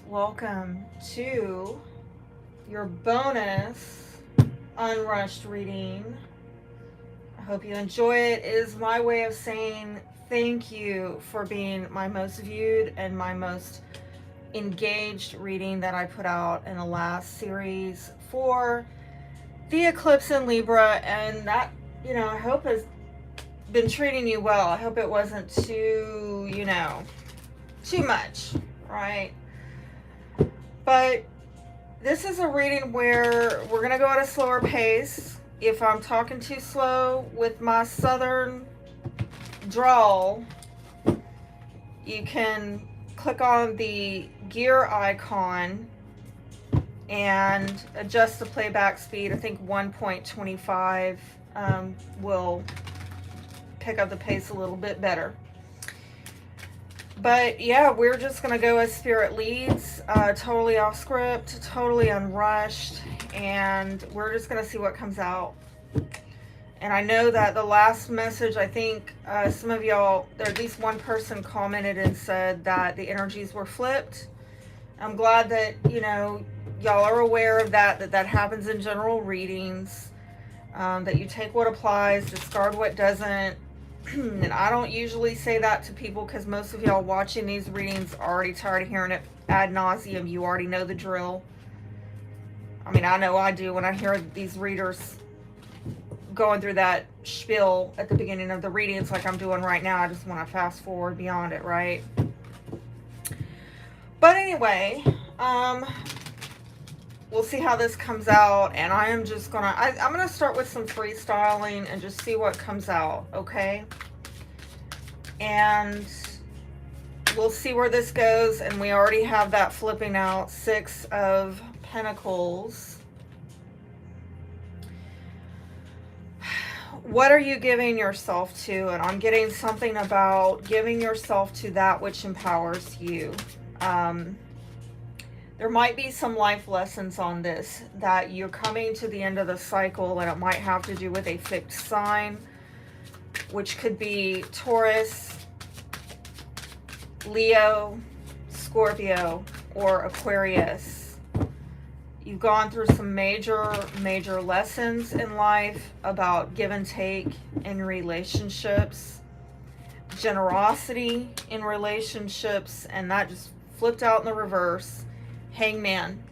welcome to your bonus Unrushed reading. I hope you enjoy it. It is my way of saying thank you for being my most viewed and my most engaged reading that I put out in the last series for the eclipse in Libra, and that, I hope has been treating you well. I hope it wasn't too, too much, right? But this is a reading where we're going to go at a slower pace. If I'm talking too slow with my southern drawl, you can click on the gear icon and adjust the playback speed. I think 1.25 will pick up the pace a little bit better. But yeah, we're just going to go as Spirit leads, totally off script, totally unrushed, and we're just going to see what comes out. And I know that the last message, I think some of y'all, or at least one person commented and said that the energies were flipped. I'm glad that, y'all are aware of that happens in general readings, that you take what applies, discard what doesn't. And I don't usually say that to people because most of y'all watching these readings are already tired of hearing it ad nauseum. You already know the drill. I mean, I know I do when I hear these readers going through that spiel at the beginning of the readings like I'm doing right now. I just want to fast forward beyond it, right? But anyway, we'll see how this comes out, and I am just gonna, I'm gonna start with some freestyling and just see what comes out, okay? And we'll see where this goes, and we already have that flipping out, 6 of Pentacles. What are you giving yourself to? And I'm getting something about giving yourself to that which empowers you. There might be some life lessons on this, that you're coming to the end of the cycle, and it might have to do with a fixed sign, which could be Taurus, Leo, Scorpio, or Aquarius. You've gone through some major lessons in life about give and take in relationships, generosity in relationships, and that just flipped out in the reverse. Hangman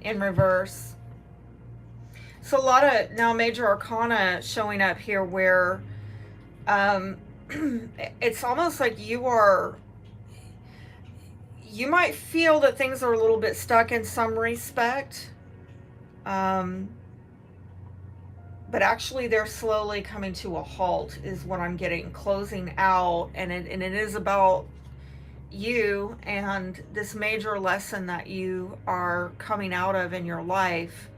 in reverse. So a lot of now major arcana showing up here where it's almost like you might feel that things are a little bit stuck in some respect, but actually they're slowly coming to a halt is what I'm getting, closing out, and it is about you and this major lesson that you are coming out of in your life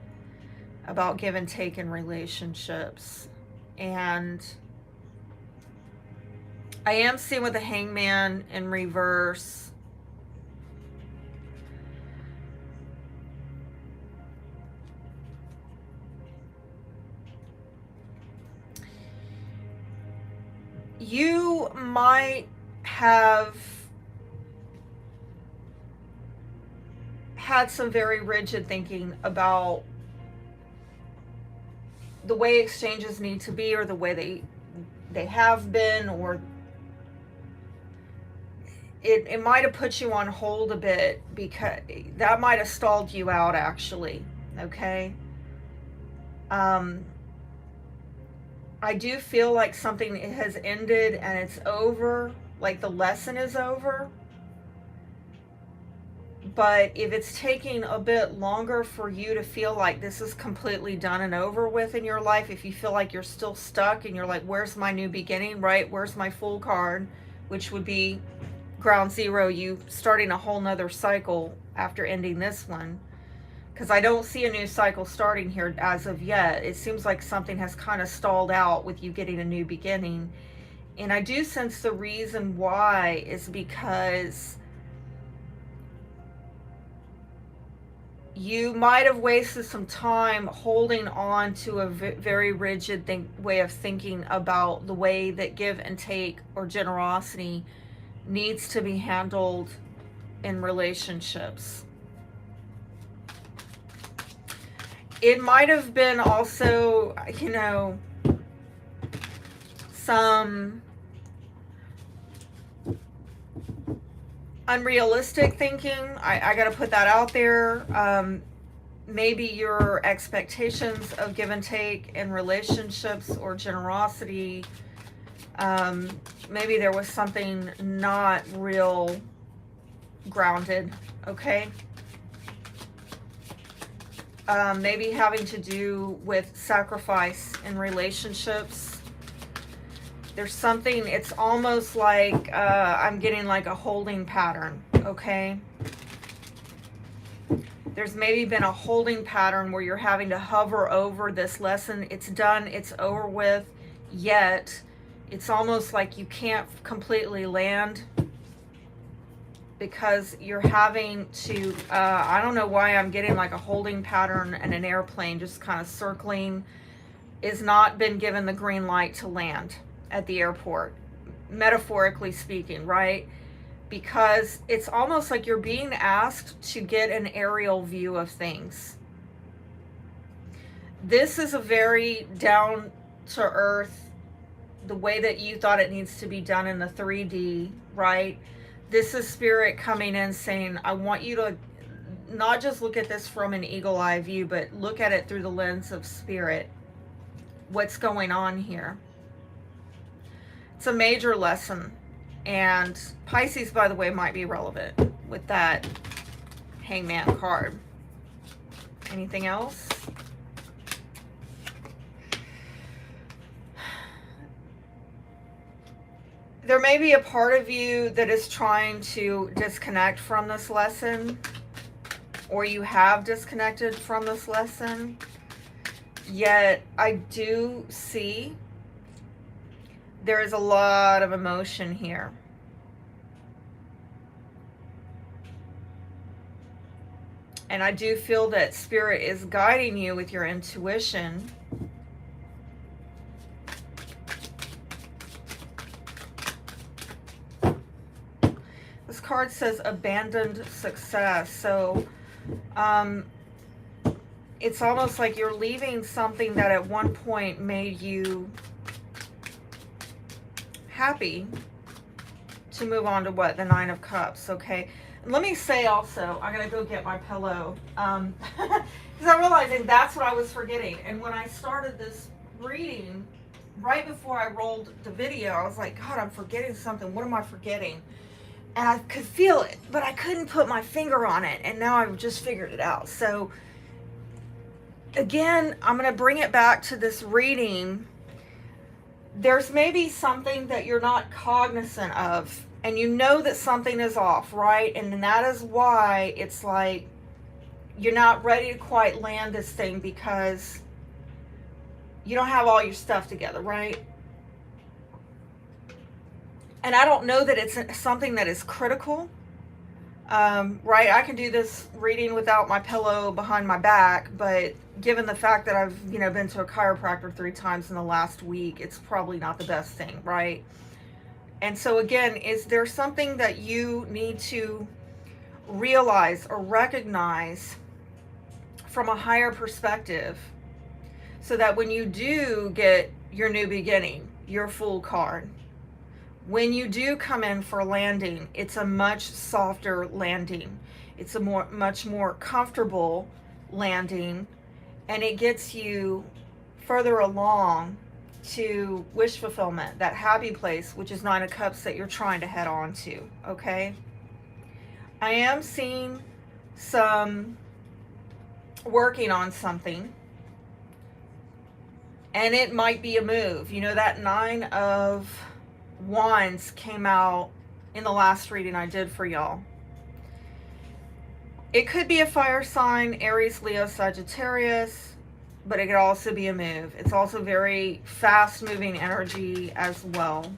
about give and take in relationships. And I am seeing with the Hangman in reverse, you might have had some very rigid thinking about the way exchanges need to be, or the way they have been, or it might have put you on hold a bit, because that might have stalled you out actually, okay? I do feel like something has ended and it's over, like the lesson is over. But if it's taking a bit longer for you to feel like this is completely done and over with in your life, if you feel like you're still stuck and you're like, where's my new beginning, right? Where's my Fool card, which would be ground zero, you starting a whole nother cycle after ending this one. Because I don't see a new cycle starting here as of yet. It seems like something has kind of stalled out with you getting a new beginning. And I do sense the reason why is because you might have wasted some time holding on to a very rigid way of thinking about the way that give and take or generosity needs to be handled in relationships. it might have been also, you know, some unrealistic thinking. I got to put that out there. Maybe your expectations of give and take in relationships or generosity, maybe there was something not real grounded, okay? Maybe having to do with sacrifice in relationships. There's something, it's almost like I'm getting like a holding pattern, okay? There's maybe been a holding pattern where you're having to hover over this lesson. It's done, it's over with, yet it's almost like you can't completely land because you're having to, I don't know why I'm getting like a holding pattern and an airplane just kind of circling, is not been given the green light to land at the airport, metaphorically speaking, right? Because it's almost like you're being asked to get an aerial view of things. This is a very down to earth, the way that you thought it needs to be done in the 3D, right? This is spirit coming in saying, I want you to not just look at this from an eagle eye view, but look at it through the lens of spirit. What's going on here? It's a major lesson. And Pisces, by the way, might be relevant with that Hangman card. Anything else? There may be a part of you that is trying to disconnect from this lesson, or you have disconnected from this lesson. Yet I do see there is a lot of emotion here. And I do feel that spirit is guiding you with your intuition. This card says abandoned success. So it's almost like you're leaving something that at one point made you happy to move on to what? The Nine of Cups, okay? And let me say also, I gotta go get my pillow. Because I'm realizing that's what I was forgetting. And when I started this reading, right before I rolled the video, I was like, God, I'm forgetting something. What am I forgetting? And I could feel it, but I couldn't put my finger on it. And now I've just figured it out. So again, I'm going to bring it back to this reading. There's maybe something that you're not cognizant of, and you know that something is off, right? And that is why it's like you're not ready to quite land this thing because you don't have all your stuff together, right? And I don't know that it's something that is critical, right? I can do this reading without my pillow behind my back, but given the fact that I've, been to a chiropractor 3 times in the last week, it's probably not the best thing, right? And so again, is there something that you need to realize or recognize from a higher perspective so that when you do get your new beginning, your Fool card, when you do come in for landing, it's a much softer landing. It's a much more comfortable landing, and it gets you further along to wish fulfillment, that happy place, which is 9 of Cups that you're trying to head on to, okay? I am seeing some working on something, and it might be a move. That 9 of Wands came out in the last reading I did for y'all. It could be a fire sign, Aries, Leo, Sagittarius, but it could also be a move. It's also very fast moving energy as well.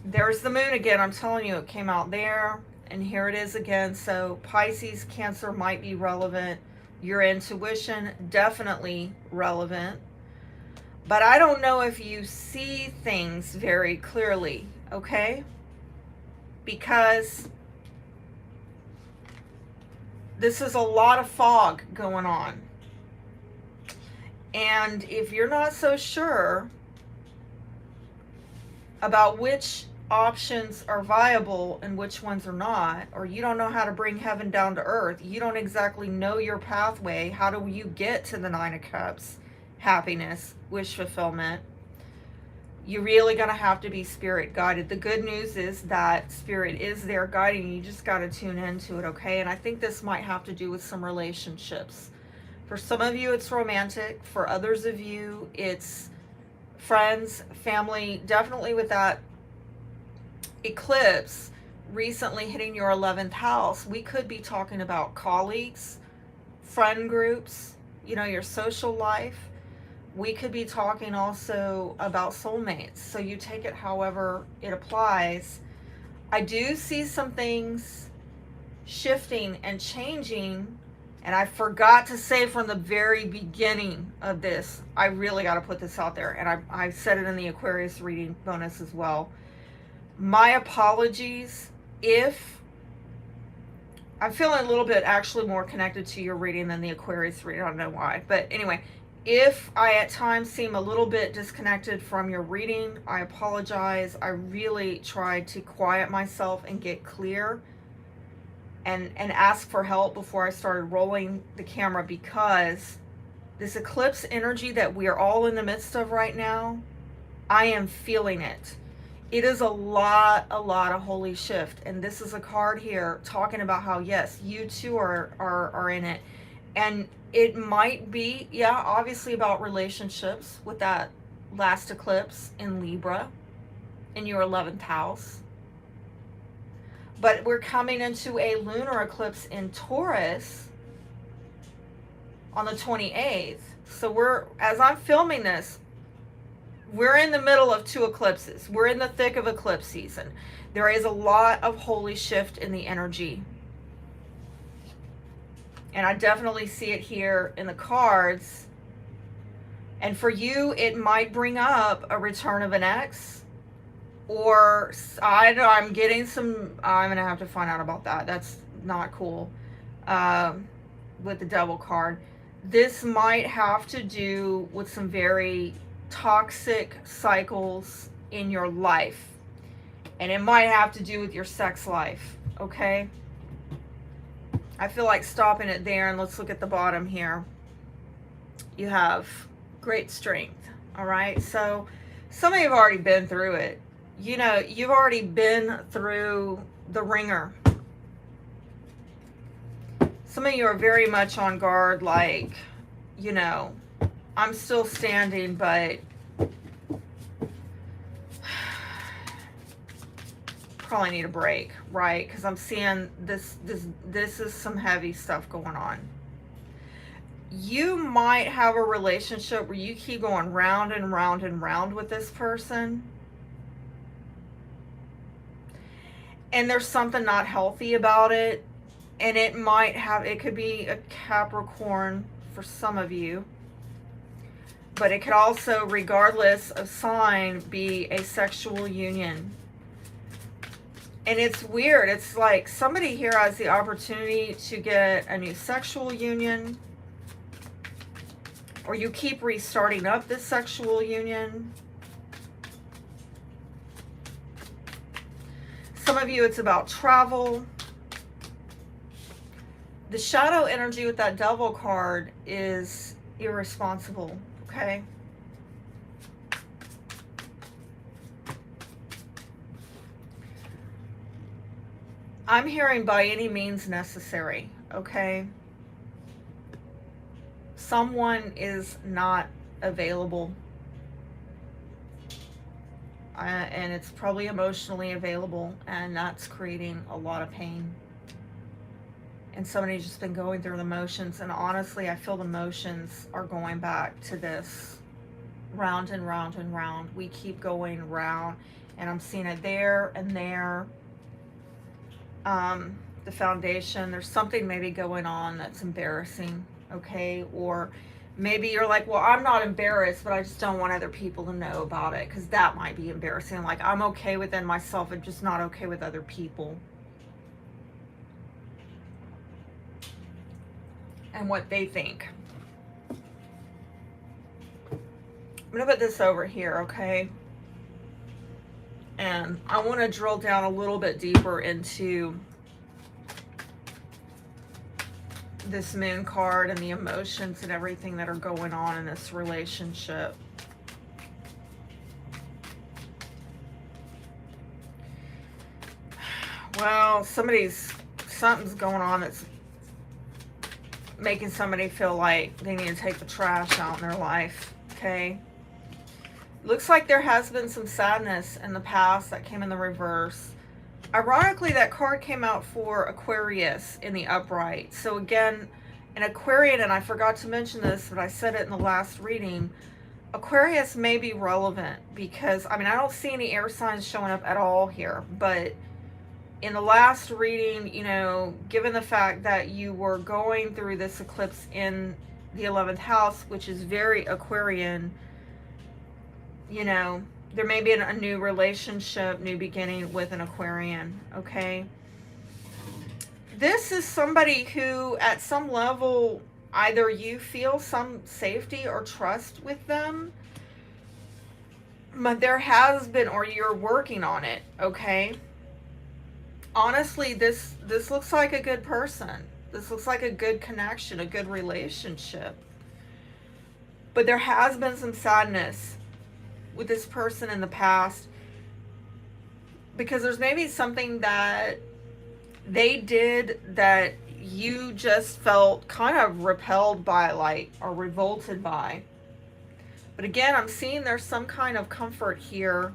There's the moon again. I'm telling you, it came out there, and here it is again. So Pisces, Cancer might be relevant. Your intuition, definitely relevant. But I don't know if you see things very clearly, okay? Because This is a lot of fog going on. And if you're not so sure about which options are viable and which ones are not, or you don't know how to bring heaven down to earth, you don't exactly know your pathway, how do you get to the Nine of Cups, happiness, wish fulfillment, you're really going to have to be spirit guided. The good news is that spirit is there guiding you. You just got to tune into it, okay? And I think this might have to do with some relationships. For some of you, it's romantic. For others of you, it's friends, family. Definitely with that eclipse recently hitting your 11th house, we could be talking about colleagues, friend groups, you know, your social life. We could be talking also about soulmates. So you take it however it applies. I do see some things shifting and changing. And I forgot to say from the very beginning of this, I really got to put this out there. And I said it in the Aquarius reading bonus as well. My apologies if I'm feeling a little bit actually more connected to your reading than the Aquarius reading. I don't know why. But anyway, if I at times seem a little bit disconnected from your reading, I apologize. I really tried to quiet myself and get clear and ask for help before I started rolling the camera, because this eclipse energy that we are all in the midst of right now, I am feeling it. It is a lot of holy shift. And this is a card here talking about how, yes, you too are in it. And it might be, yeah, obviously about relationships with that last eclipse in Libra in your 11th house. But we're coming into a lunar eclipse in Taurus on the 28th. So as I'm filming this, we're in the middle of two eclipses. We're in the thick of eclipse season. There is a lot of holy shift in the energy. And I definitely see it here in the cards. And for you, it might bring up a return of an ex. Or I'm getting some, I'm going to have to find out about that. That's not cool with the Devil card. This might have to do with some very toxic cycles in your life. And it might have to do with your sex life, okay? I feel like stopping it there, and let's look at the bottom here. You have great strength, all right? So some of you have already been through it. You know, you've already been through the ringer. Some of you are very much on guard, like, you know, I'm still standing, but probably need a break, right? Because I'm seeing this is some heavy stuff going on. You might have a relationship where you keep going round and round and round with this person, and there's something not healthy about it. And it could be a Capricorn for some of you, but it could also, regardless of sign, be a sexual union. And it's weird. It's like somebody here has the opportunity to get a new sexual union, or you keep restarting up this sexual union. Some of you, it's about travel. The shadow energy with that Devil card is irresponsible, okay? I'm hearing by any means necessary, okay? Someone is not available. And it's probably emotionally available, and that's creating a lot of pain. And somebody's just been going through the motions, and honestly, I feel the motions are going back to this round and round and round. We keep going round, and I'm seeing it there and there. The foundation, there's something maybe going on that's embarrassing, okay? Or maybe you're like, well, I'm not embarrassed, but I just don't want other people to know about it, because that might be embarrassing. Like, I'm okay within myself and just not okay with other people. and what they think. I'm going to put this over here, okay? And I want to drill down a little bit deeper into this moon card and the emotions and everything that are going on in this relationship. Well, something's going on that's making somebody feel like they need to take the trash out in their life, okay? Looks like there has been some sadness in the past that came in the reverse. Ironically, that card came out for Aquarius in the upright. So again, an Aquarian, and I forgot to mention this, but I said it in the last reading, Aquarius may be relevant because, I mean, I don't see any air signs showing up at all here, but in the last reading, you know, given the fact that you were going through this eclipse in the 11th house, which is very Aquarian, you know, there may be a new relationship, new beginning with an Aquarian, okay? This is somebody who, at some level, either you feel some safety or trust with them, but there has been, or you're working on it, okay? Honestly, this looks like a good person. This looks like a good connection, a good relationship. But there has been some sadness with this person in the past because there's maybe something that they did that you just felt kind of repelled by, like, or revolted by. But again, I'm seeing there's some kind of comfort here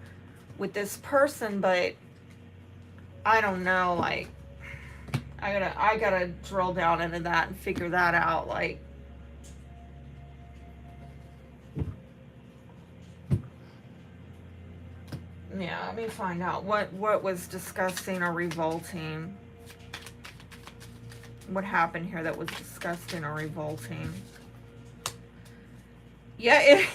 with this person, but I don't know, like, I gotta drill down into that and figure that out, like, yeah, let me find out what was disgusting or revolting. What happened here that was disgusting or revolting? Yeah,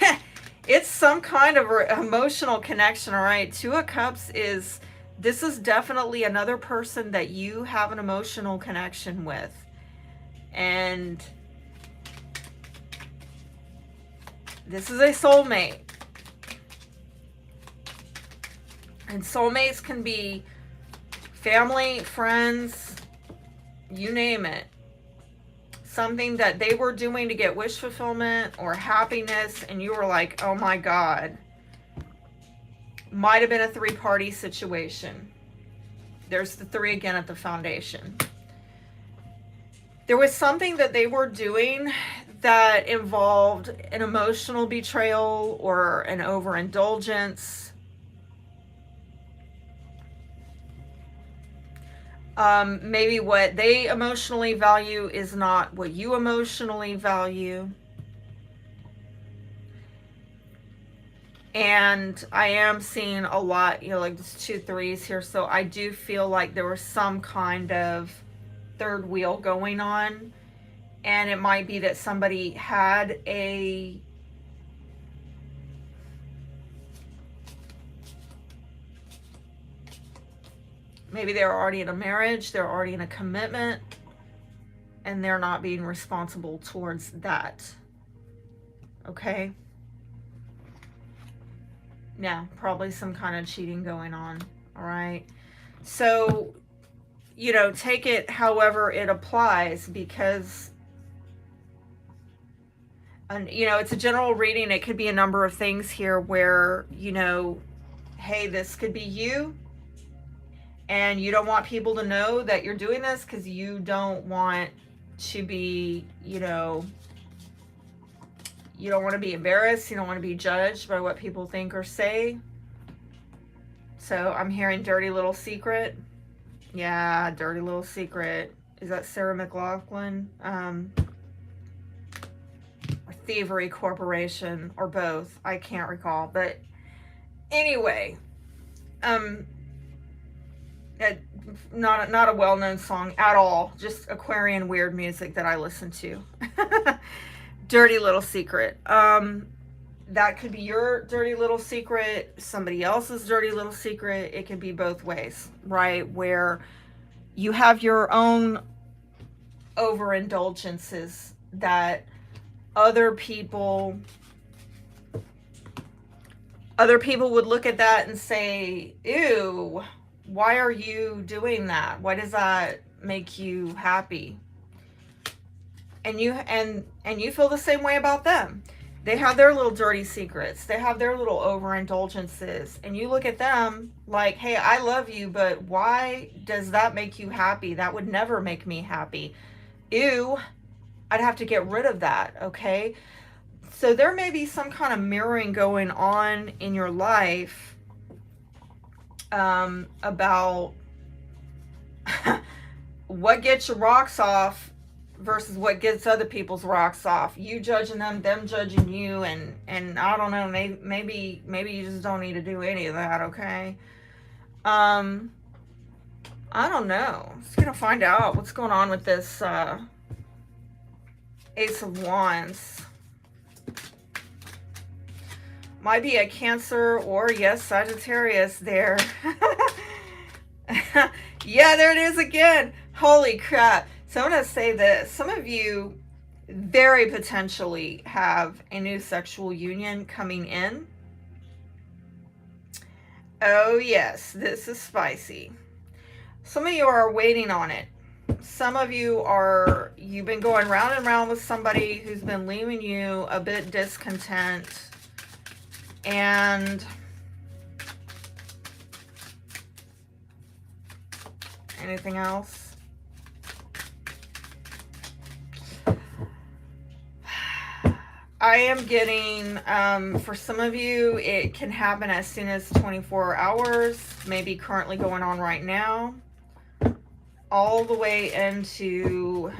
it's some kind of emotional connection, all right? Two of Cups is, this is definitely another person that you have an emotional connection with. And this is a soulmate. And soulmates can be family, friends, you name it. Something that they were doing to get wish fulfillment or happiness, and you were like, oh my God. Might have been a three-party situation. There's the three again at the foundation. There was something that they were doing that involved an emotional betrayal or an overindulgence. Maybe what they emotionally value is not what you emotionally value. And I am seeing a lot, you know, like there's 2 3s here. So I do feel like there was some kind of third wheel going on. And it might be that somebody had a maybe they're already in a marriage, they're already in a commitment, and they're not being responsible towards that. Okay? Yeah, probably some kind of cheating going on. All right? So, you know, take it however it applies, because, and you know, it's a general reading. It could be a number of things here where, you know, hey, this could be you. And you don't want people to know that you're doing this because you don't want to be, you know, you don't want to be embarrassed. You don't want to be judged by what people think or say. So I'm hearing dirty little secret. Yeah, dirty little secret. Is that Sarah McLachlan? Or Thievery Corporation, or both. I can't recall. But anyway, not a well-known song at all, just Aquarian weird music that I listen to. Dirty little secret. That could be your dirty little secret, somebody else's dirty little secret. It could be both ways, right? Where you have your own overindulgences that other people would look at that and say, ew, why are you doing that? Why does that make you happy? And you feel the same way about them. They have their little dirty secrets. They have their little overindulgences. And you look at them like, hey, I love you, but why does that make you happy? That would never make me happy. Ew, I'd have to get rid of that, okay? So there may be some kind of mirroring going on in your life about what gets your rocks off versus what gets other people's rocks off. You judging them judging you, and I don't know, maybe you just don't need to do any of that, okay? I don't know. Just gonna find out what's going on with this Ace of Wands. Might be a Cancer or, yes, Sagittarius there. Yeah, there it is again. Holy crap. So I'm going to say this. Some of you very potentially have a new sexual union coming in. Oh, yes, this is spicy. Some of you are waiting on it. Some of you've been going round and round with somebody who's been leaving you a bit discontent. And anything else? I am getting, for some of you, it can happen as soon as 24 hours, maybe currently going on right now, all the way into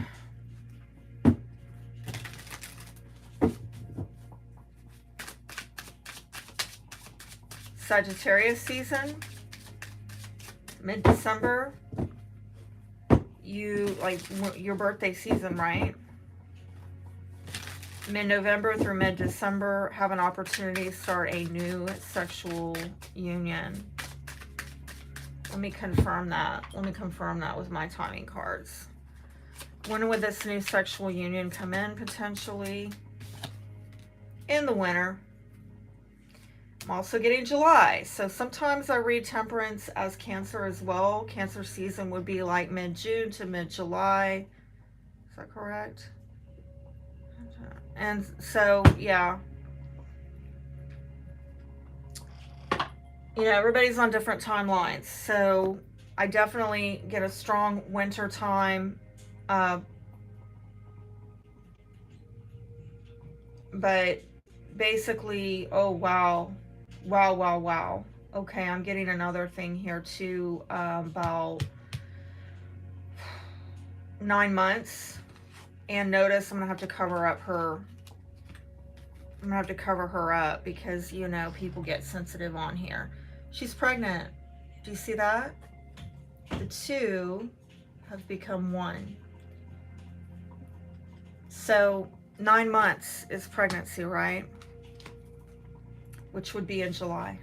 Sagittarius season, mid-December. You, like, your birthday season, right? Mid-November through mid-December, have an opportunity to start a new sexual union. Let me confirm that. Let me confirm that with my timing cards. When would this new sexual union come in, potentially? In the winter. I'm also getting July. So sometimes I read Temperance as Cancer as well. Cancer season would be like mid-June to mid-July. Is that correct? And so, yeah. You know, everybody's on different timelines. So I definitely get a strong winter time. But basically, oh, wow. Wow, wow, wow. Okay, I'm getting another thing here too, about 9 months. And notice I'm gonna have to cover up her. I'm gonna have to cover her up because, you know, people get sensitive on here. She's pregnant. Do you see that? The two have become one. So 9 months is pregnancy, right? Which would be in July.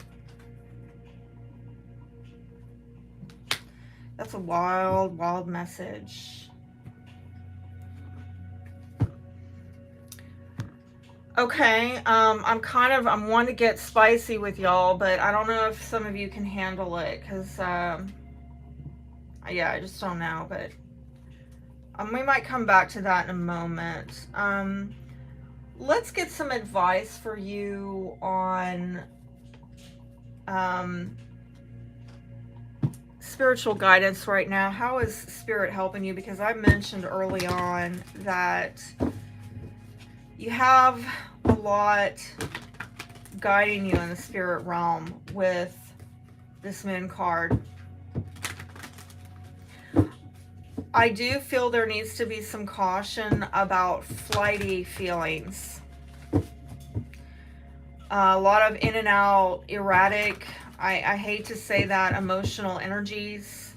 That's a wild, wild message. Okay, I'm wanting to get spicy with y'all, but I don't know if some of you can handle it, because, yeah, I just don't know, but we might come back to that in a moment. Let's get some advice for you on spiritual guidance right now. How is Spirit helping you? Because I mentioned early on that you have a lot guiding you in the spirit realm with this Moon card. I do feel there needs to be some caution about flighty feelings. A lot of in and out, erratic, I hate to say that, emotional energies.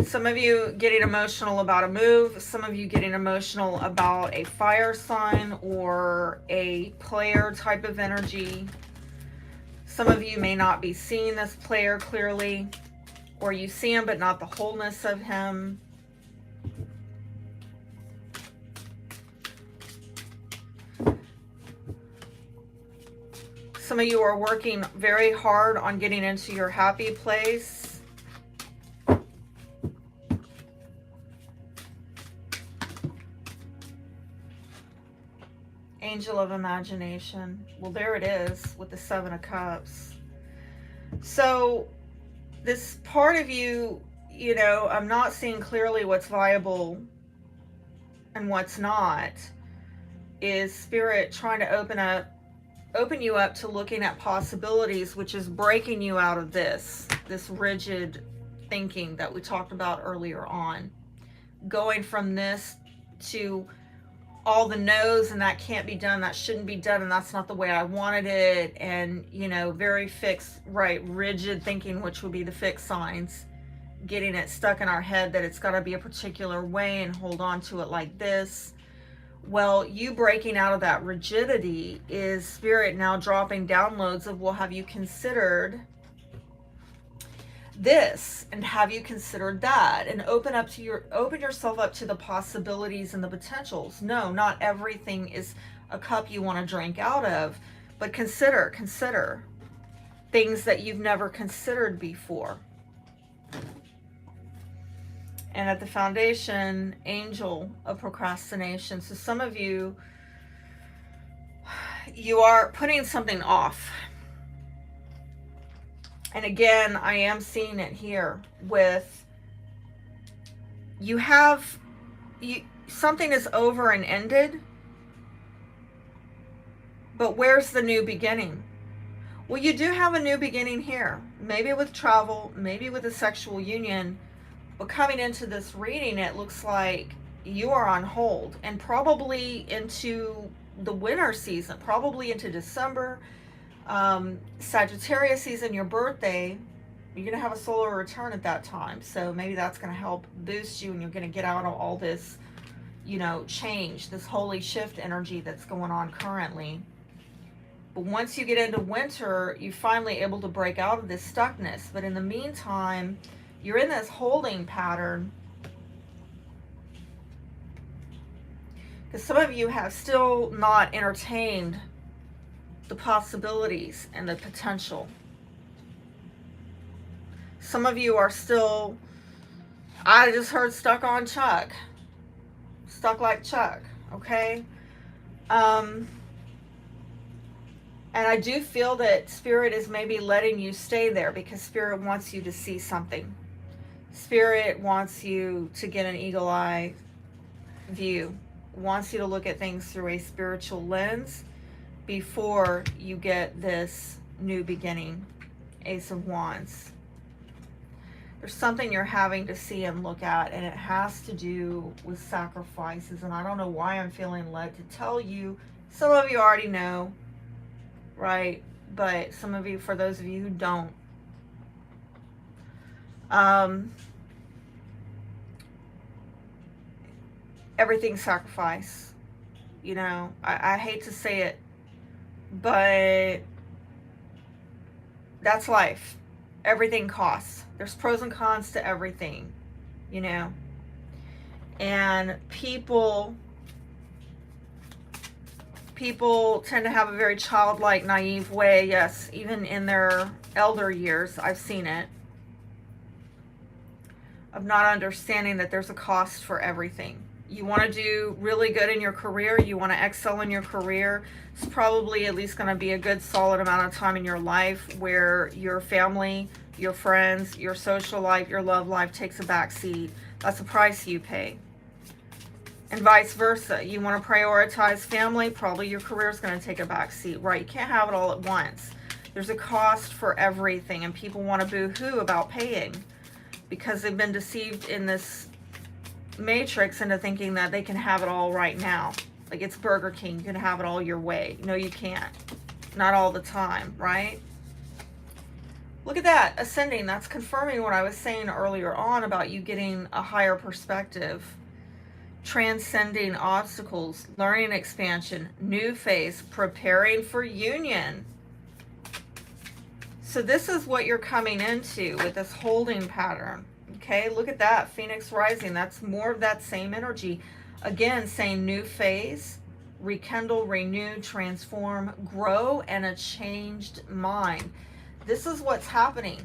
Some of you getting emotional about a move. Some of you getting emotional about a fire sign or a player type of energy. Some of you may not be seeing this player clearly, or you see him but not the wholeness of him. Some of you are working very hard on getting into your happy place. Angel of imagination. Well, there it is with the Seven of Cups. So this part of you, you know, I'm not seeing clearly what's viable and what's not. Is Spirit trying to open you up to looking at possibilities, which is breaking you out of this rigid thinking that we talked about earlier on. Going from this to all the no's, and that can't be done, that shouldn't be done, and that's not the way I wanted it, and, you know, very fixed, right, rigid thinking, which would be the fixed signs, getting it stuck in our head that it's got to be a particular way and hold on to it like this. Well, you breaking out of that rigidity is Spirit now dropping downloads of, well, have you considered this, and have you considered that, and open yourself up to the possibilities and the potentials. No, not everything is a cup you want to drink out of, but consider things that you've never considered before. And at the foundation, angel of procrastination. So some of you are putting something off. And again, I am seeing it here with something is over and ended, but where's the new beginning? Well, you do have a new beginning here, maybe with travel, maybe with a sexual union, but coming into this reading, it looks like you are on hold, and probably into the winter season, probably into December. Sagittarius season, your birthday, you're going to have a solar return at that time. So maybe that's going to help boost you, and you're going to get out of all this, you know, change, this holy shift energy that's going on currently. But once you get into winter, you're finally able to break out of this stuckness. But in the meantime, you're in this holding pattern. Because some of you have still not entertained the possibilities and the potential. Some of you are still, I just heard stuck on Chuck. Stuck like Chuck, okay? And I do feel that Spirit is maybe letting you stay there because Spirit wants you to see something. Spirit wants you to get an eagle eye view, wants you to look at things through a spiritual lens before you get this new beginning. Ace of Wands. There's something you're having to see and look at, and it has to do with sacrifices. And I don't know why I'm feeling led to tell you. Some of you already know, right? But some of you, for those of you who don't, everything's sacrifice. You know, I hate to say it, but that's life. Everything costs. There's pros and cons to everything, you know. And people tend to have a very childlike, naive way. Yes, even in their elder years, I've seen it, of not understanding that there's a cost for everything. You want to do really good in your career, you want to excel in your career, it's probably at least going to be a good solid amount of time in your life where your family, your friends, your social life, your love life takes a back seat. That's a price you pay. And vice versa. You want to prioritize family, probably your career is going to take a back seat, right? You can't have it all at once. There's a cost for everything, and people want to boo-hoo about paying because they've been deceived in this matrix into thinking that they can have it all right now. Like it's Burger King, you can have it all your way. No, you can't. Not all the time, right? Look at that, ascending. That's confirming what I was saying earlier on about you getting a higher perspective, transcending obstacles, learning expansion, new phase, preparing for union. So this is what you're coming into with this holding pattern. Okay, look at that, Phoenix rising. That's more of that same energy. Again, saying new phase, rekindle, renew, transform, grow, and a changed mind. This is what's happening.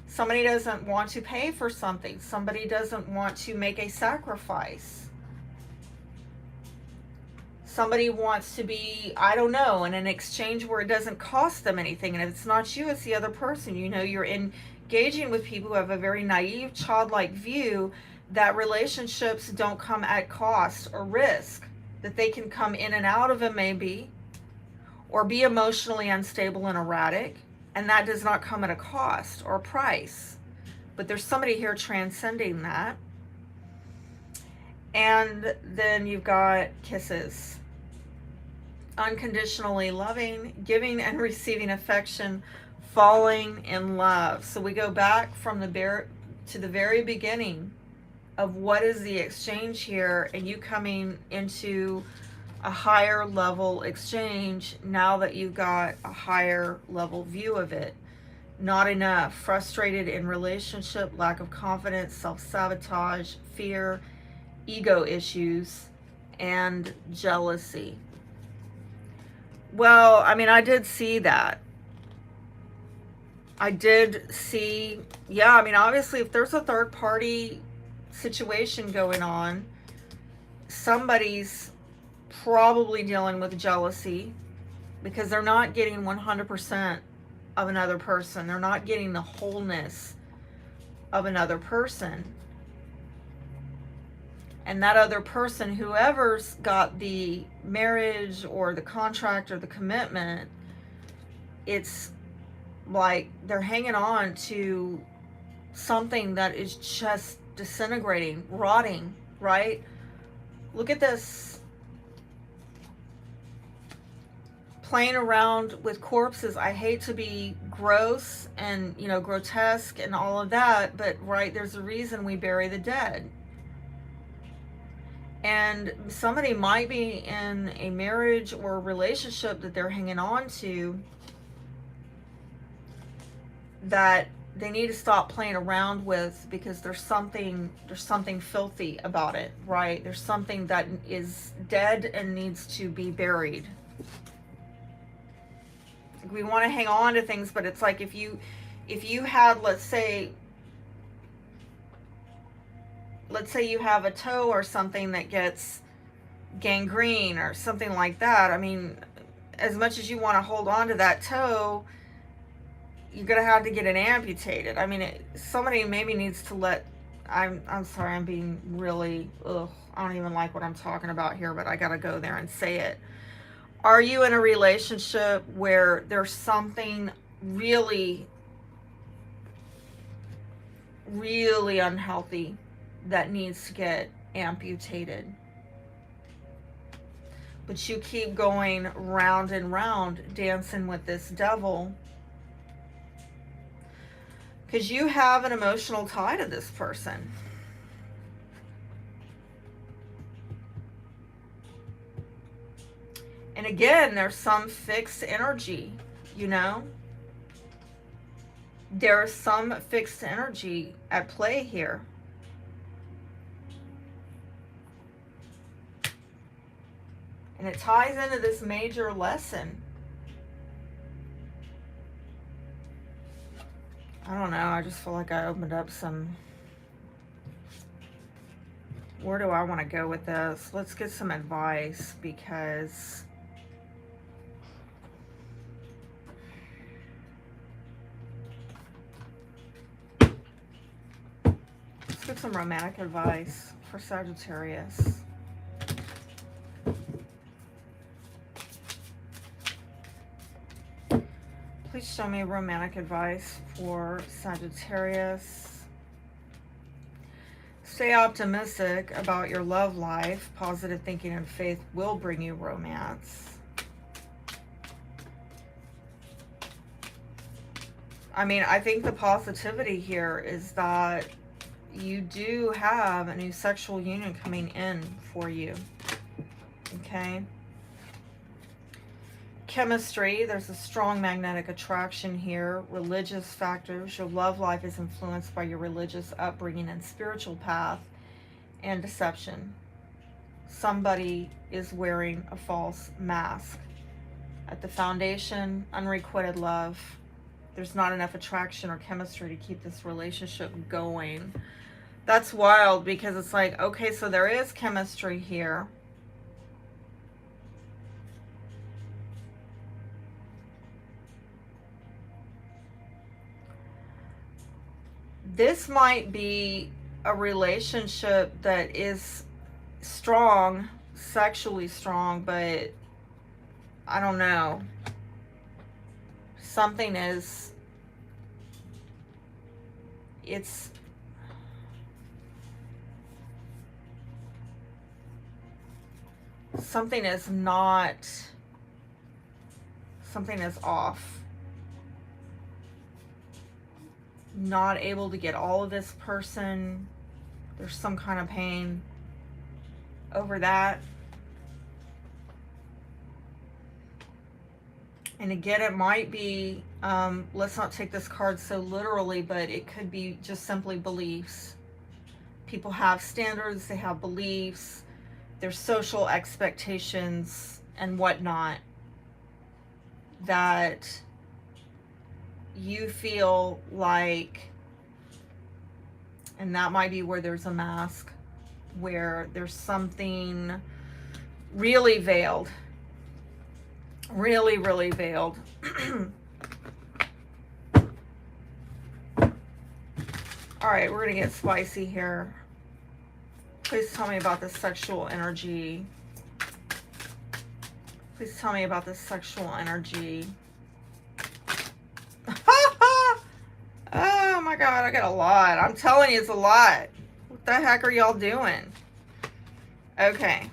Somebody doesn't want to pay for something. Somebody doesn't want to make a sacrifice. Somebody wants to be, I don't know, in an exchange where it doesn't cost them anything. And if it's not you, it's the other person. You know, you're engaging with people who have a very naive, childlike view that relationships don't come at cost or risk, that they can come in and out of them maybe, or be emotionally unstable and erratic, and that does not come at a cost or a price. But there's somebody here transcending that. And then you've got kisses. Unconditionally loving, giving and receiving affection, falling in love. So we go back from to the very beginning of what is the exchange here, and you coming into a higher level exchange now that you've got a higher level view of it. Not enough, frustrated in relationship, lack of confidence, self-sabotage, fear, ego issues, and jealousy. Well, I mean, I did see that. I did see, yeah, I mean, obviously, if there's a third party situation going on, somebody's probably dealing with jealousy because they're not getting 100% of another person. They're not getting the wholeness of another person. And that other person, whoever's got the marriage or the contract or the commitment, it's like they're hanging on to something that is just disintegrating, rotting, right? Look at this. Playing around with corpses. I hate to be gross and, you know, grotesque and all of that, but right, there's a reason we bury the dead. And somebody might be in a marriage or a relationship that they're hanging on to that they need to stop playing around with, because there's something filthy about it, right? There's something that is dead and needs to be buried. We want to hang on to things, but it's like if you had, let's say you have a toe or something that gets gangrene or something like that. I mean, as much as you want to hold on to that toe, you're going to have to get it amputated. I mean, somebody maybe needs to let, I'm sorry, I'm being really, I don't even like what I'm talking about here, but I got to go there and say it. Are you in a relationship where there's something really, really unhealthy that needs to get amputated, but you keep going round and round, dancing with this devil, because you have an emotional tie to this person? And again, there's some fixed energy, you know? There's some fixed energy at play here. And it ties into this major lesson. I don't know, I just feel like I opened up some... Where do I want to go with this? Let's get some advice, because... Let's get some romantic advice for Sagittarius. Please show me romantic advice for Sagittarius. Stay optimistic about your love life. Positive thinking and faith will bring you romance. I mean, I think the positivity here is that you do have a new sexual union coming in for you. Okay? chemistry, there's a strong magnetic attraction here. Religious factors, your love life is influenced by your religious upbringing and spiritual path. And deception. Somebody is wearing a false mask. At the foundation, unrequited love. There's not enough attraction or chemistry to keep this relationship going. That's wild, because it's like, okay, so there is chemistry here. This might be a relationship that is strong, sexually strong, but I don't know. Something is, something is not, something is off. Not able to get all of this person. There's some kind of pain over that. And again, it might be, let's not take this card so literally, but it could be just simply beliefs. People have standards, they have beliefs, there's social expectations and whatnot that you feel like, and that might be where there's a mask, where there's something really veiled, really, really veiled. All right, we're gonna get spicy here. Please tell me about this sexual energy. Please tell me about this sexual energy. Oh my God, I got a lot. I'm telling you, it's a lot. What the heck are y'all doing? Okay.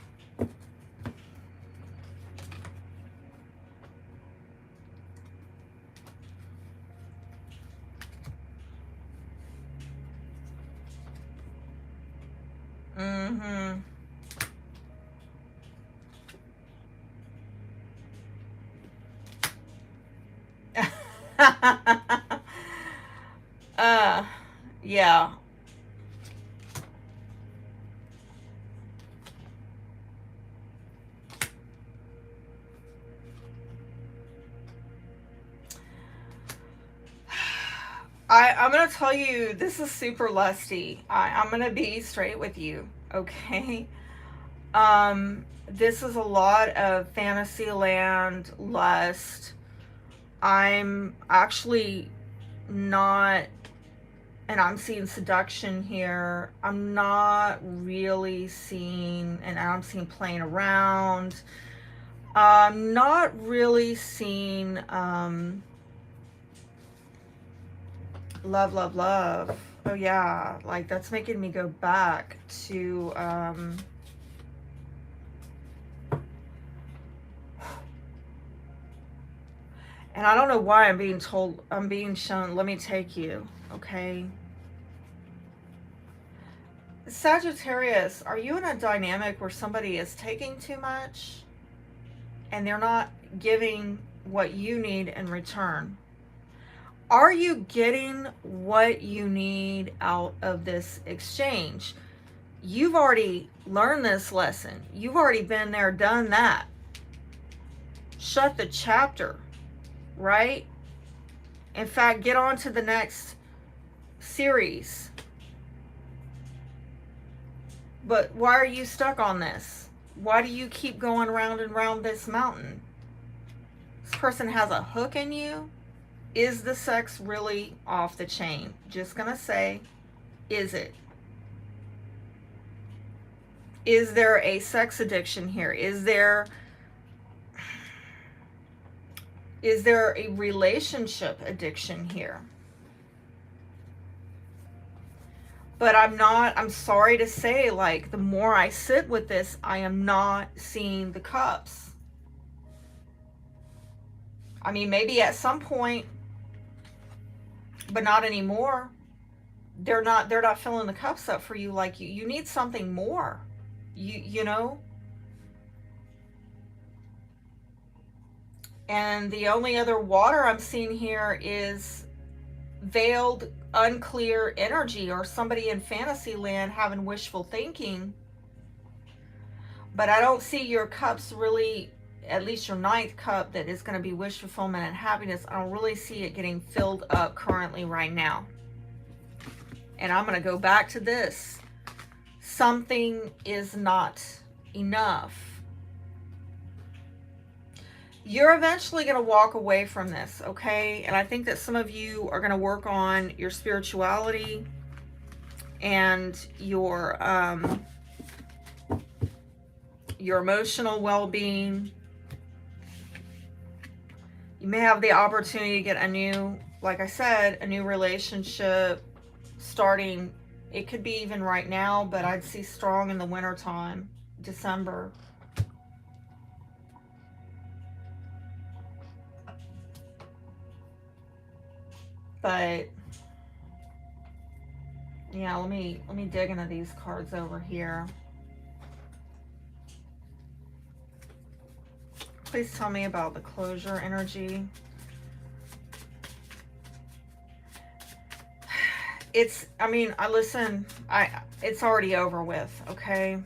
Mm-hmm. Yeah. I'm going to tell you, this is super lusty. I'm going to be straight with you, okay? This is a lot of fantasy land, lust. I'm actually not, and I'm seeing seduction here. I'm not really seeing, and I'm seeing playing around. I'm not really seeing, love, love, love. Oh yeah, like that's making me go back to, and I don't know why I'm being told, I'm being shown, let me take you, okay? Sagittarius, are you in a dynamic where somebody is taking too much and they're not giving what you need in return? Are you getting what you need out of this exchange? You've already learned this lesson. You've already been there, done that. Shut the chapter, right? In fact, get on to the next series. But why are you stuck on this? Why do you keep going round and round this mountain? This person has a hook in you. Is the sex really off the chain? Just gonna say, is it? Is there a sex addiction here? Is there a relationship addiction here? But I'm sorry to say, like, the more I sit with this, I am not seeing the cups. I mean, maybe at some point, but not anymore. They're not filling the cups up for you. Like, you need something more. You know? And the only other water I'm seeing here is veiled, unclear energy, or somebody in fantasy land having wishful thinking. But I don't see your cups really, at least your ninth cup that is going to be wish fulfillment and happiness. I don't really see it getting filled up currently right now. And I'm going to go back to this. Something is not enough. You're eventually going to walk away from this, okay? And I think that some of you are going to work on your spirituality and your emotional well-being. You may have the opportunity to get a new, like I said, a new relationship starting. It could be even right now, but I'd see strong in the winter time, December. But yeah, let me dig into these cards over here. Please tell me about the closure energy. It's already over with, okay?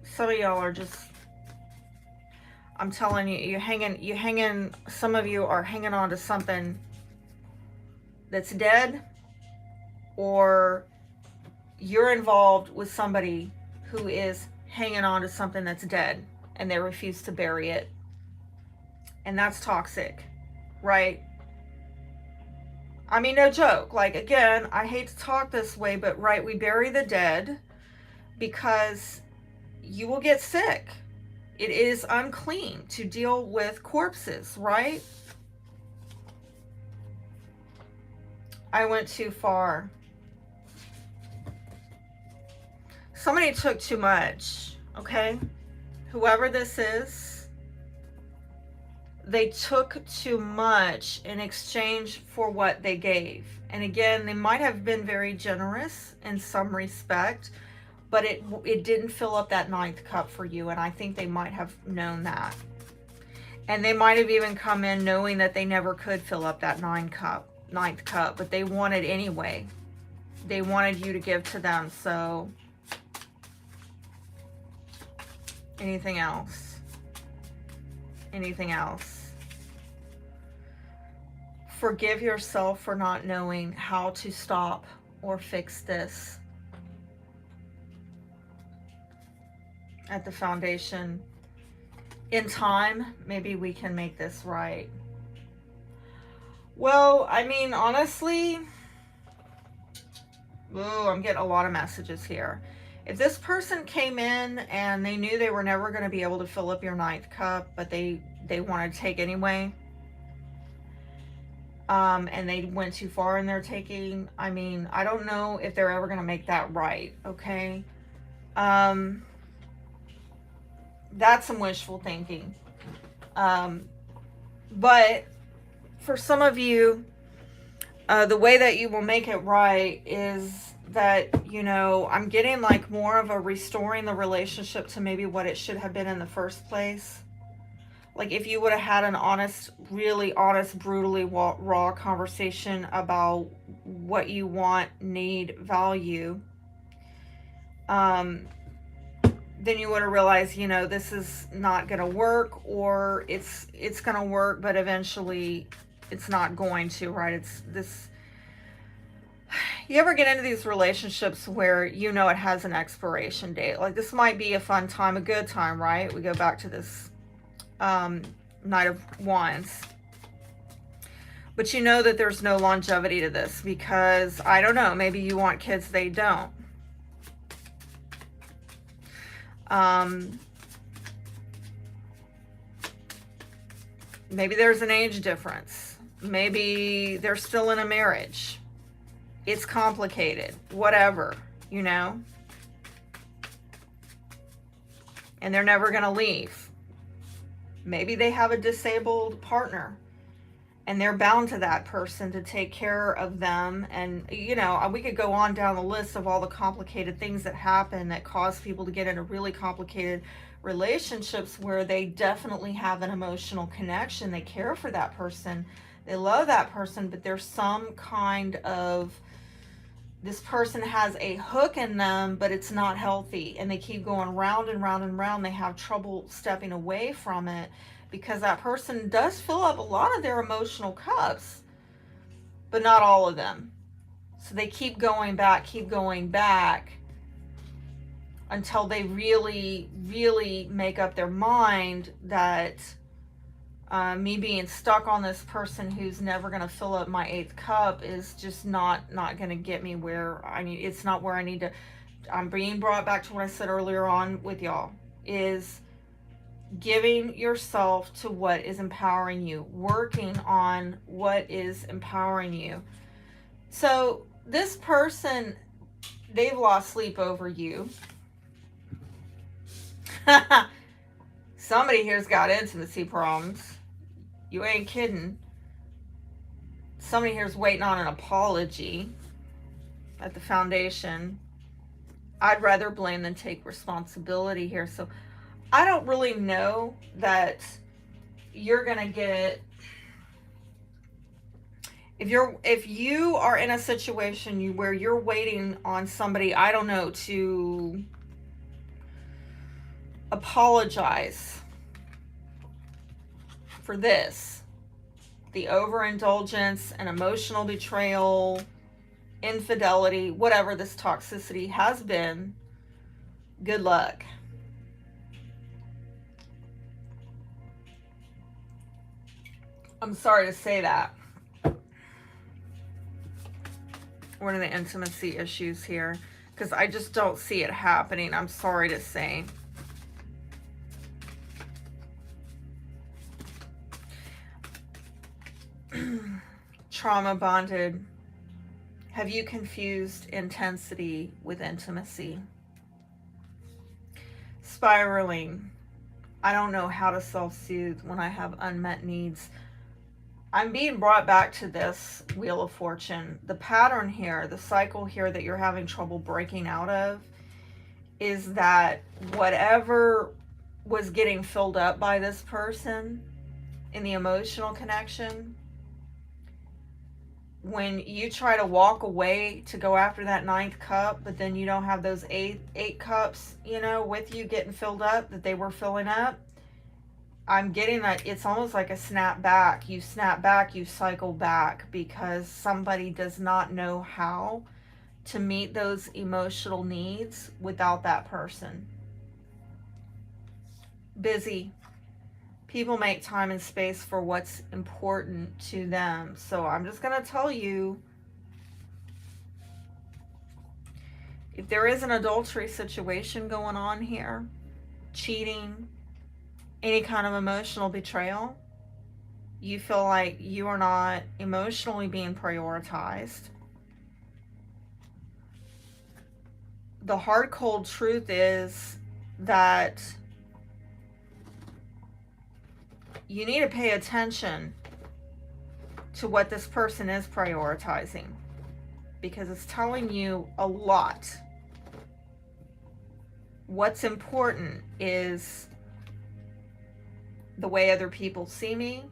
Some of y'all are just, I'm telling you, some of you are hanging on to something that's dead, or you're involved with somebody who is hanging on to something that's dead and they refuse to bury it. And that's toxic, right? I mean, no joke. Like, again, I hate to talk this way, but right, we bury the dead because you will get sick. It is unclean to deal with corpses, right? I went too far. Somebody took too much, okay? Whoever this is, they took too much in exchange for what they gave. And again, they might have been very generous in some respect, but it didn't fill up that ninth cup for you. And I think they might have known that. And they might have even come in knowing that they never could fill up that ninth cup, but they wanted anyway. They wanted you to give to them. So anything else? Anything else? Forgive yourself for not knowing how to stop or fix this. At the foundation, in time, maybe we can make this right. Well, I mean, honestly, I'm getting a lot of messages here. If this person came in and they knew they were never going to be able to fill up your ninth cup, but they wanted to take anyway, and they went too far in their taking, I mean, I don't know if they're ever going to make that right, okay? That's some wishful thinking. But for some of you, the way that you will make it right is that, you know, I'm getting like more of a restoring the relationship to maybe what it should have been in the first place. Like if you would have had an honest, really honest, brutally raw conversation about what you want, need, value, then you would have realized, you know, this is not going to work, or it's going to work, but eventually it's not going to, right? It's this. You ever get into these relationships where you know it has an expiration date? Like this might be a fun time, a good time, right? We go back to this Knight of Wands. But you know that there's no longevity to this because, I don't know, maybe you want kids, they don't. Maybe there's an age difference. Maybe they're still in a marriage. It's complicated, whatever, you know? And they're never going to leave. Maybe they have a disabled partner and they're bound to that person to take care of them. And, you know, we could go on down the list of all the complicated things that happen that cause people to get into really complicated relationships where they definitely have an emotional connection. They care for that person. They love that person, but there's some kind of, this person has a hook in them, but it's not healthy. And they keep going round and round and round. They have trouble stepping away from it because that person does fill up a lot of their emotional cups, but not all of them. So they keep going back until they really, really make up their mind that me being stuck on this person who's never going to fill up my 8th cup is just not going to get me where I need. It's not where I need to. I'm being brought back to what I said earlier on with y'all, is giving yourself to what is empowering you, working on what is empowering you. So this person, they've lost sleep over you. Somebody here's got intimacy problems. You ain't kidding. Somebody here's waiting on an apology at the foundation. I'd rather blame than take responsibility here. So I don't really know that you're gonna get, if you are in a situation where you're waiting on somebody, I don't know, to apologize for this, the overindulgence and emotional betrayal, infidelity, whatever this toxicity has been, good luck. I'm sorry to say that. What are the intimacy issues here? Because I just don't see it happening. I'm sorry to say. Trauma bonded. Have you confused intensity with intimacy? Spiraling. I don't know how to self-soothe when I have unmet needs. I'm being brought back to this Wheel of Fortune. The pattern here, the cycle here that you're having trouble breaking out of, is that whatever was getting filled up by this person in the emotional connection, when you try to walk away to go after that 9th cup, but then you don't have those eight cups, you know, with you getting filled up that they were filling up, I'm getting that it's almost like a snap back. You snap back, you cycle back, because somebody does not know how to meet those emotional needs without that person. Busy. People make time and space for what's important to them. So I'm just going to tell you, if there is an adultery situation going on here, cheating, any kind of emotional betrayal, you feel like you are not emotionally being prioritized. The hard, cold truth is that you need to pay attention to what this person is prioritizing, because it's telling you a lot. What's important is the way other people see me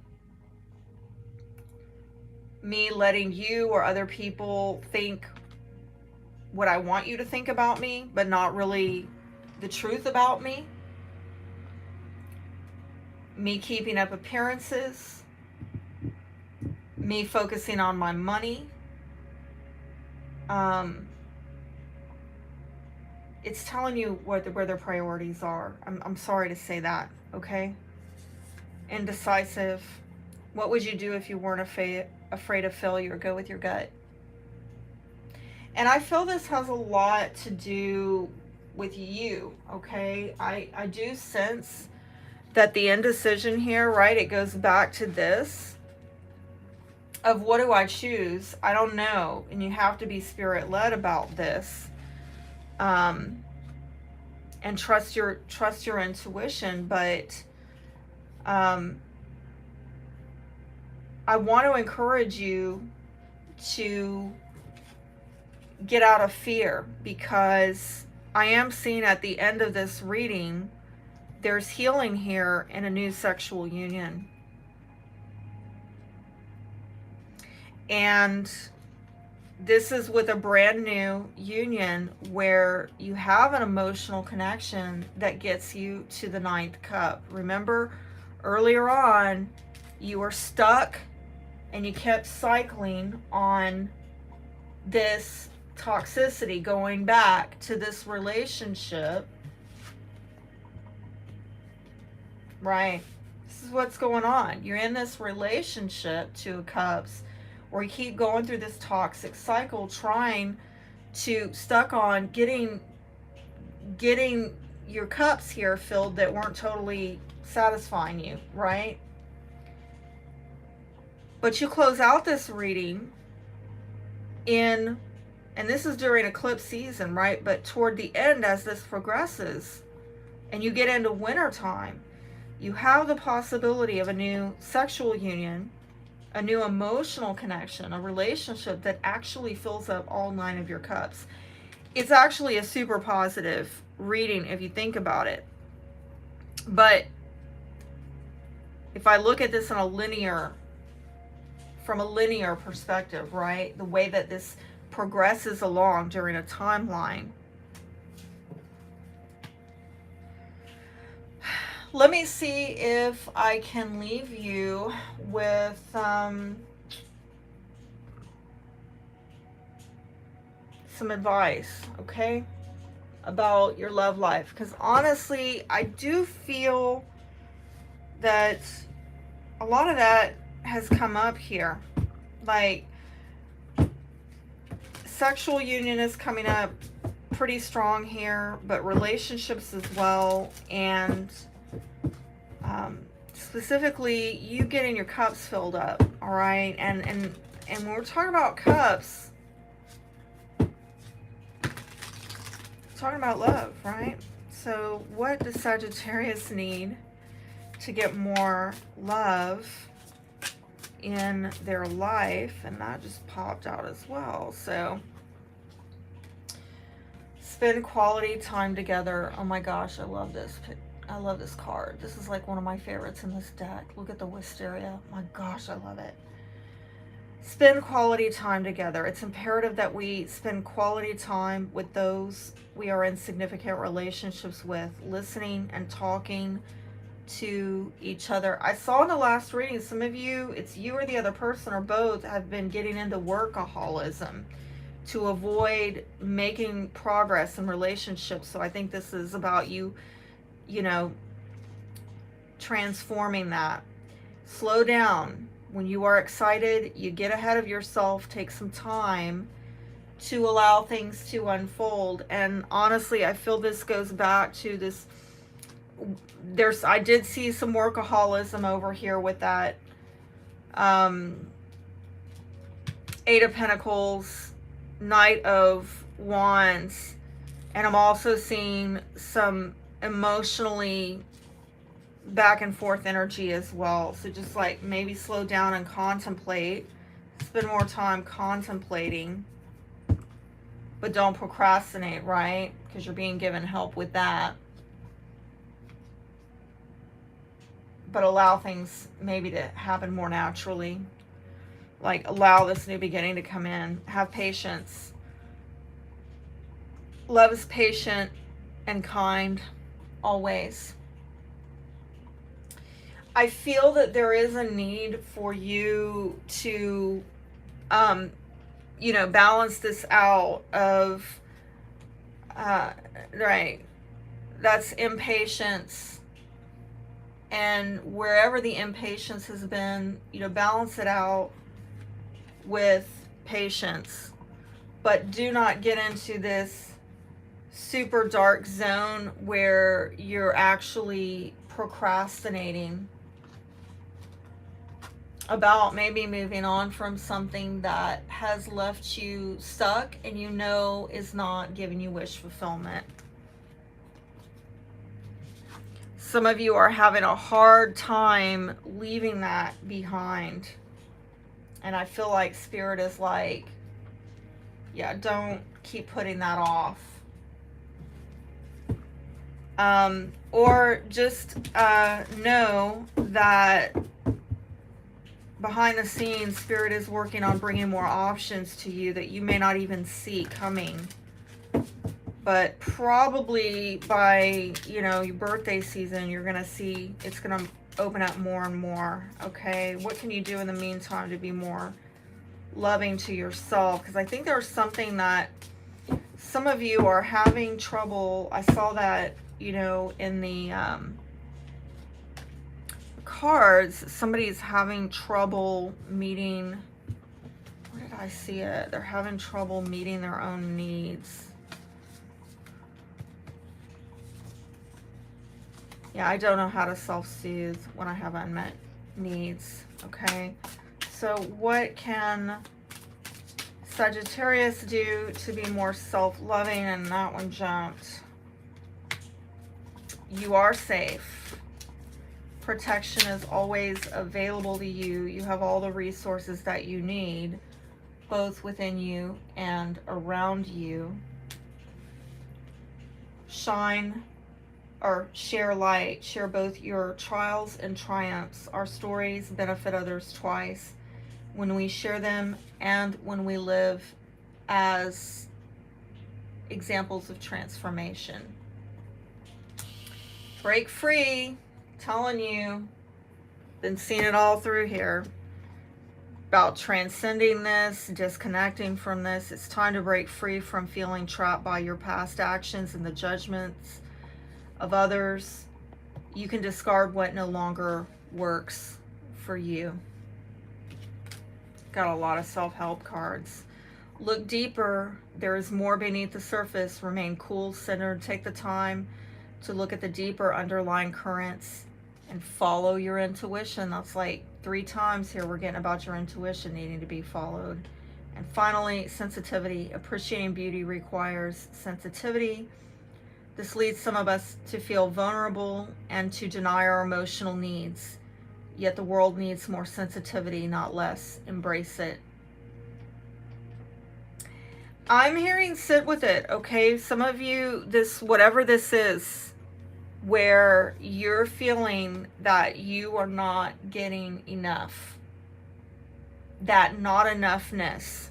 letting you or other people think what I want you to think about me, but not really the truth about me. Me keeping up appearances, me focusing on my money. It's telling you where their priorities are. I'm sorry to say that, okay? Indecisive. What would you do if you weren't afraid of failure? Go with your gut. And I feel this has a lot to do with you, okay? I do sense that the indecision here, right, it goes back to this of what do I choose? I don't know. And you have to be spirit-led about this. And trust your intuition, but I want to encourage you to get out of fear, because I am seeing at the end of this reading there's healing here in a new sexual union. And this is with a brand new union where you have an emotional connection that gets you to the 9th cup. Remember, earlier on, you were stuck and you kept cycling on this toxicity, going back to this relationship. Right? This is what's going on. You're in this relationship, 2 of Cups, where you keep going through this toxic cycle, trying to stuck on getting your cups here filled that weren't totally satisfying you, right? But you close out this reading in, and this is during eclipse season, right? But toward the end, as this progresses and you get into winter time, you have the possibility of a new sexual union, a new emotional connection, a relationship that actually fills up all 9 of your cups. It's actually a super positive reading if you think about it. But if I look at this from a linear perspective, right? The way that this progresses along during a timeline. Let me see if I can leave you with some advice, okay, about your love life. Because honestly, I do feel that a lot of that has come up here. Like, sexual union is coming up pretty strong here, but relationships as well. And specifically, you getting your cups filled up, all right? And when we're talking about cups, talking about love, right? So what does Sagittarius need to get more love in their life? And that just popped out as well. So spend quality time together. Oh my gosh, I love this. I love this card. This is like one of my favorites in this deck. Look at the wisteria. My gosh, I love it. Spend quality time together. It's imperative that we spend quality time with those we are in significant relationships with, listening and talking to each other. I saw in the last reading, some of you, it's you or the other person or both, have been getting into workaholism to avoid making progress in relationships. So I think this is about you know, transforming that. Slow down. When you are excited, you get ahead of yourself, take some time to allow things to unfold. And honestly, I feel this goes back to this. I did see some workaholism over here with that 8 of Pentacles, Knight of Wands, and I'm also seeing some emotionally back and forth energy as well. So just like maybe slow down and contemplate, spend more time contemplating, but don't procrastinate, right? Because you're being given help with that. But allow things maybe to happen more naturally. Like, allow this new beginning to come in. Have patience. Love is patient and kind always. I feel that there is a need for you to, you know, balance this out of, right, that's impatience. And wherever the impatience has been, you know, balance it out with patience. But do not get into this super dark zone where you're actually procrastinating about maybe moving on from something that has left you stuck and you know is not giving you wish fulfillment. Some of you are having a hard time leaving that behind. And I feel like Spirit is like, yeah, don't keep putting that off. Or just know that behind the scenes, Spirit is working on bringing more options to you that you may not even see coming. But probably by, you know, your birthday season, you're going to see it's going to open up more and more. Okay, what can you do in the meantime to be more loving to yourself? Because I think there's something that some of you are having trouble. I saw that, you know, in the cards, somebody's having trouble meeting, where did I see it? They're having trouble meeting their own needs. Yeah, I don't know how to self-soothe when I have unmet needs, okay? So what can Sagittarius do to be more self-loving? And that one jumped. You are safe. Protection is always available to you. You have all the resources that you need, both within you and around you. Shine or share light. Share both your trials and triumphs. Our stories benefit others twice when we share them and when we live as examples of transformation. Break free. Telling you, been seeing it all through here about transcending this, disconnecting from this. It's time to break free from feeling trapped by your past actions and the judgments of others. You can discard what no longer works for you. Got a lot of self-help cards. Look deeper. There is more beneath the surface. Remain cool, centered. Take the time to look at the deeper underlying currents and follow your intuition. That's like 3 times here we're getting about your intuition needing to be followed. And finally, sensitivity. Appreciating beauty requires sensitivity. This leads some of us to feel vulnerable and to deny our emotional needs. Yet the world needs more sensitivity, not less. Embrace it. I'm hearing sit with it, okay? Some of you, this, whatever this is, where you're feeling that you are not getting enough, that not enoughness,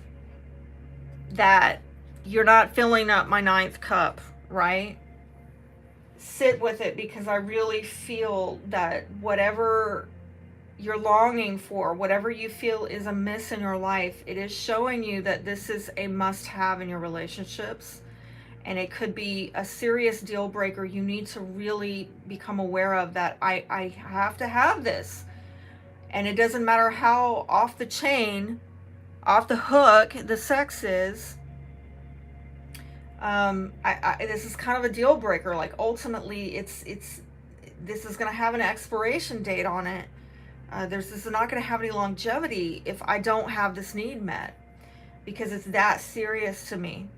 that you're not filling up my 9th cup, right? Sit with it, because I really feel that whatever you're longing for, whatever you feel is amiss in your life, it is showing you that this is a must-have in your relationships. And it could be a serious deal breaker. You need to really become aware of that. I have to have this. And it doesn't matter how off the chain, off the hook the sex is. This is kind of a deal breaker. Like ultimately, this is going to have an expiration date on it. This is not going to have any longevity if I don't have this need met, because it's that serious to me.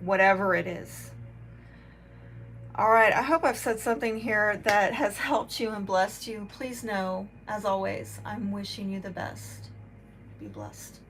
Whatever it is. All right, I hope I've said something here that has helped you and blessed you. Please know, as always, I'm wishing you the best. Be blessed.